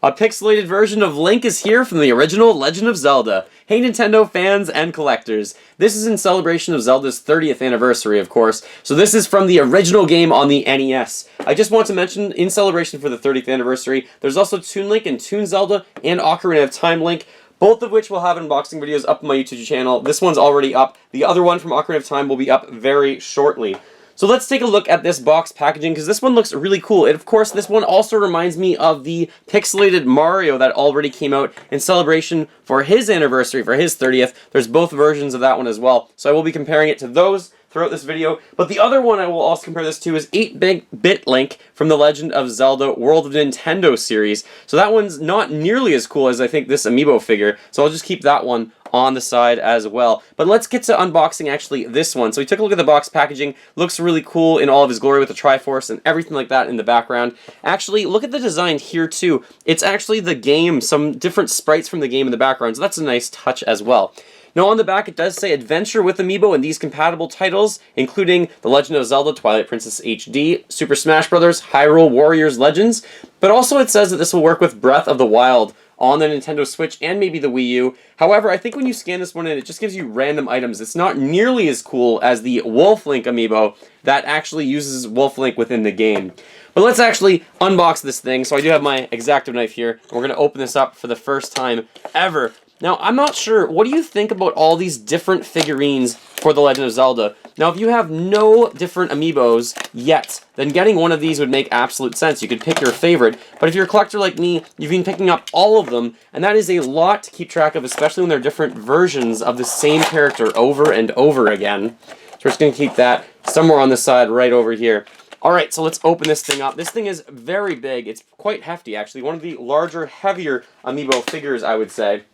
A pixelated version of Link is here from the original Legend of Zelda. Hey Nintendo fans and collectors, this is in celebration of Zelda's 30th anniversary, of course, so this is from the original game on the NES. I just want to mention, in celebration for the 30th anniversary, there's also Toon Link and Toon Zelda and Ocarina of Time Link, both of which will have unboxing videos up on my YouTube channel. This one's already up. The other one from Ocarina of Time will be up very shortly. So let's take a look at this box packaging, because this one looks really cool. And of course, this one also reminds me of the pixelated Mario that already came out in celebration for his anniversary, for his 30th. There's both versions of that one as well. So I will be comparing it to those throughout this video. But the other one I will also compare this to is 8-Bit Link from the Legend of Zelda World of Nintendo series. So that one's not nearly as cool as I think this Amiibo figure. So I'll just keep that one on the side as well. But let's get to unboxing actually this one. So we took a look at the box packaging. Looks really cool in all of his glory with the Triforce and everything like that in the background. Actually, look at the design here too. It's actually the game, some different sprites from the game in the background. So that's a nice touch as well. Now on the back it does say Adventure with Amiibo and these compatible titles, including The Legend of Zelda Twilight Princess HD, Super Smash Bros., Hyrule Warriors Legends, but also it says that this will work with Breath of the Wild on the Nintendo Switch and maybe the Wii U. However, I think when you scan this one in, it just gives you random items. It's not nearly as cool as the Wolf Link Amiibo that actually uses Wolf Link within the game. But let's actually unbox this thing. So I do have my X-Acto knife here, and we're going to open this up for the first time ever. Now, I'm not sure, what do you think about all these different figurines for The Legend of Zelda? Now, if you have no different Amiibos yet, then getting one of these would make absolute sense. You could pick your favorite, but if you're a collector like me, you've been picking up all of them, and that is a lot to keep track of, especially when they're different versions of the same character over and over again. So we're just going to keep that somewhere on the side right over here. Alright, so let's open this thing up. This thing is very big. It's quite hefty, actually. One of the larger, heavier Amiibo figures, I would say.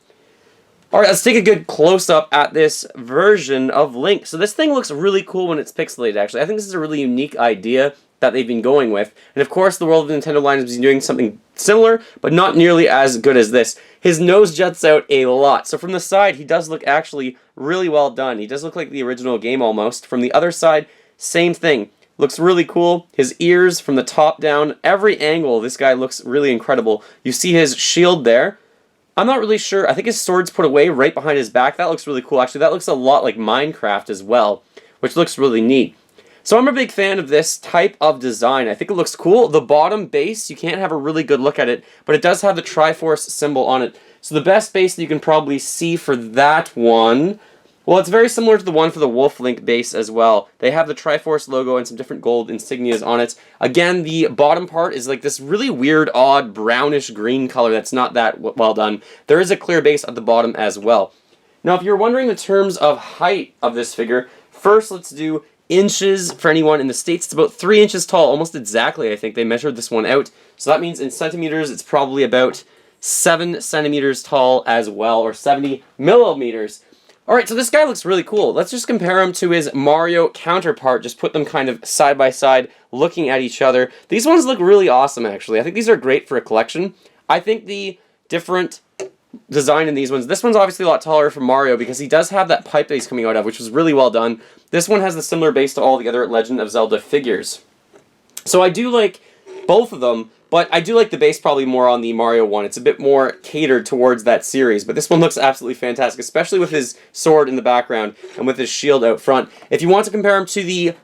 Alright, let's take a good close-up at this version of Link. So this thing looks really cool when it's pixelated, actually. I think this is a really unique idea that they've been going with. And of course, the World of Nintendo line has been doing something similar, but not nearly as good as this. His nose juts out a lot. So from the side, he does look actually really well done. He does look like the original game almost. From the other side, same thing. Looks really cool. His ears from the top down, every angle, this guy looks really incredible. You see his shield there. I'm not really sure. I think his sword's put away right behind his back. That looks really cool. Actually, that looks a lot like Minecraft as well, which looks really neat. So I'm a big fan of this type of design. I think it looks cool. The bottom base, you can't have a really good look at it, but it does have the Triforce symbol on it. So the best base that you can probably see for that one, well, it's very similar to the one for the Wolf Link base as well. They have the Triforce logo and some different gold insignias on it. Again, the bottom part is like this really weird, odd, brownish green color that's not that well done. There is a clear base at the bottom as well. Now, if you're wondering the terms of height of this figure, first let's do inches for anyone in the States. It's about 3 inches tall, almost exactly, I think. They measured this one out. So that means in centimeters, it's probably about 7 centimeters tall as well, or 70 millimeters. Alright, so this guy looks really cool. Let's just compare him to his Mario counterpart. Just put them kind of side by side, looking at each other. These ones look really awesome, actually. I think these are great for a collection. I think the different design in these ones, this one's obviously a lot taller for Mario because he does have that pipe that he's coming out of, which was really well done. This one has the similar base to all the other Legend of Zelda figures. So I do like both of them, but I do like the base probably more on the Mario one. It's a bit more catered towards that series, but this one looks absolutely fantastic, especially with his sword in the background and with his shield out front. If you want to compare him to the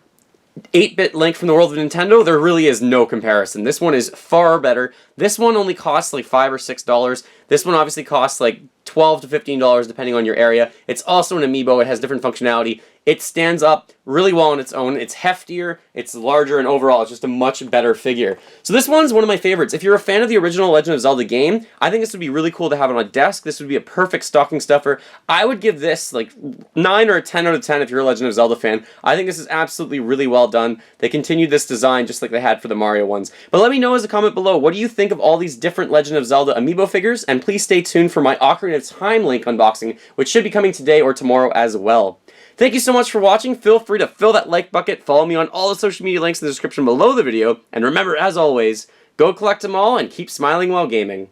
8-Bit Link from the World of Nintendo, there really is no comparison. This one is far better. This one only costs like $5 or $6. This one obviously costs like $12 to $15 depending on your area. It's also an Amiibo. It has different functionality. It stands up really well on its own. It's heftier, it's larger, and overall it's just a much better figure. So this one's one of my favorites. If you're a fan of the original Legend of Zelda game, I think this would be really cool to have on a desk. This would be a perfect stocking stuffer. I would give this like 9 or a 10 out of 10 if you're a Legend of Zelda fan. I think this is absolutely really well done. They continued this design just like they had for the Mario ones. But let me know as a comment below, what do you think of all these different Legend of Zelda Amiibo figures? And please stay tuned for my Ocarina of Time Link unboxing, which should be coming today or tomorrow as well. Thank you so much for watching. Feel free to fill that like bucket, follow me on all the social media links in the description below the video, and remember, as always, go collect them all and keep smiling while gaming.